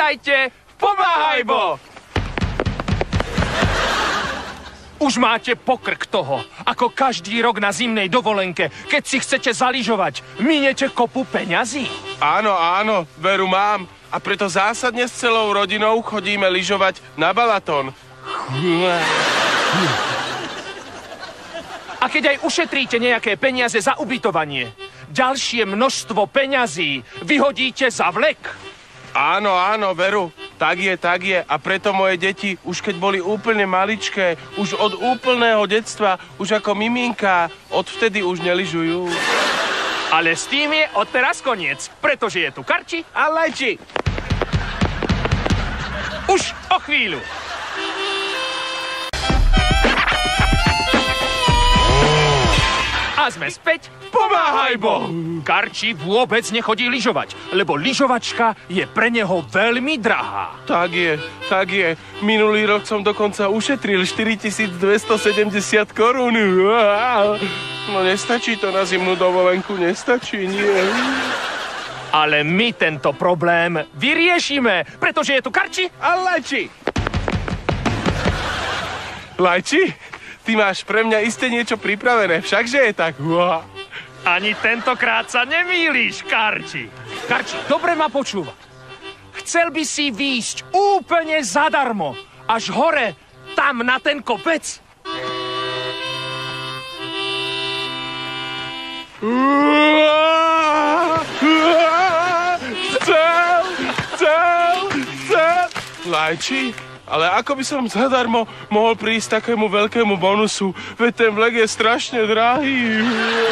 Vítajte v Pomáhajbo! Už máte pokrk toho, ako každý rok na zimnej dovolenke, keď si chcete zalyžovať, miniete kopu peňazí. Áno, áno, veru mám. A preto zásadne s celou rodinou chodíme lyžovať na Balaton. A keď aj ušetríte nejaké peniaze za ubytovanie, ďalšie množstvo peňazí vyhodíte za vlek. Áno, áno, veru. Tak je. A preto moje deti, už keď boli úplne maličké, už od úplného detstva, už ako miminka, odvtedy už nelyžujú. Ale s tým je odteraz koniec, pretože je tu Karči a Lajči. Už o chvíľu. A sme späť v Pomáhajbo. Karči vôbec nechodí lyžovať, lebo lyžovačka je pre neho veľmi drahá. Tak je. Minulý rok som dokonca ušetril 4270 korún. No nestačí to na zimnú dovolenku, nestačí, nie. Ale my tento problém vyriešime, pretože je tu Karči a Lajči. Lajči? Ty máš pre mňa isté niečo pripravené, všakže je tak. Ani tentokrát sa nemýliš, Karči. Karči, dobre ma počúva. Chcel by si výjsť úplne zadarmo, až hore, tam na ten kopec? Chcel. Lajči? Ale ako by som zadarmo mohol prísť takému veľkému bonusu? Veď ten vlek je strašne drahý.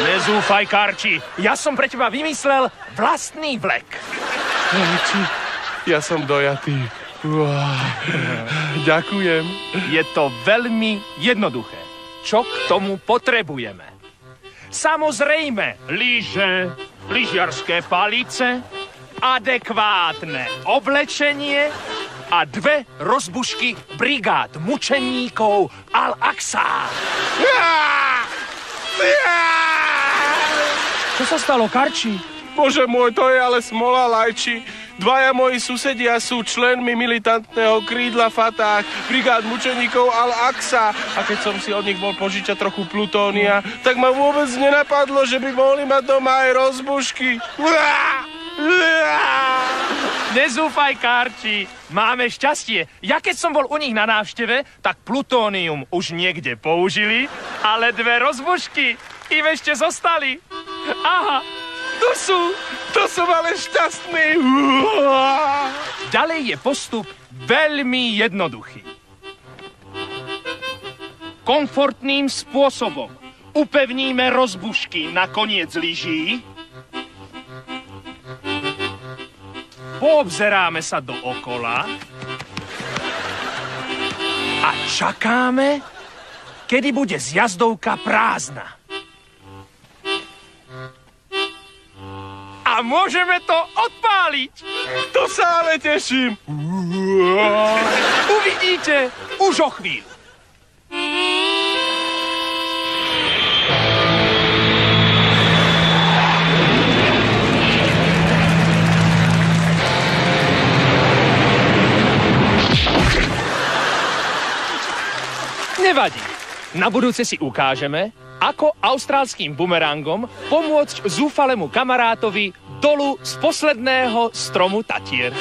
Nezúfaj, Karči. Ja som pre teba vymyslel vlastný vlek. Lajči, ja som dojatý. Ďakujem. Je to veľmi jednoduché. Čo k tomu potrebujeme? Samozrejme, lyže, lyžiarske palice, adekvátne oblečenie a 2 rozbušky brigád mučeníkov Al-Aqsa. Čo sa stalo, Karči? Bože môj, to je ale smola, Lajči. 2 moji susedia sú členmi militantného krídla Fatah, brigád mučeníkov Al-Aqsa. A keď som si od nich bol požičať trochu plutónia, tak ma vôbec nenapadlo, že by mohli mať doma aj rozbušky. Nezúfaj, Karči. Máme šťastie. Ja keď som bol u nich na návšteve, tak plutónium už niekde použili, ale 2 rozbušky im ešte zostali. Aha, tu sú. To som ale šťastný. Ďalej je postup veľmi jednoduchý. Komfortným spôsobom upevníme rozbušky na koniec lyží, poobzeráme sa dookola a čakáme, kedy bude zjazdovka prázdna. A môžeme to odpáliť. To sa ale teším. Uvidíte už o chvíľu. Nevadí. Na budúce si ukážeme, ako austrálskym bumerangom pomôcť zúfalému kamarátovi dolu z posledného stromu Tatier.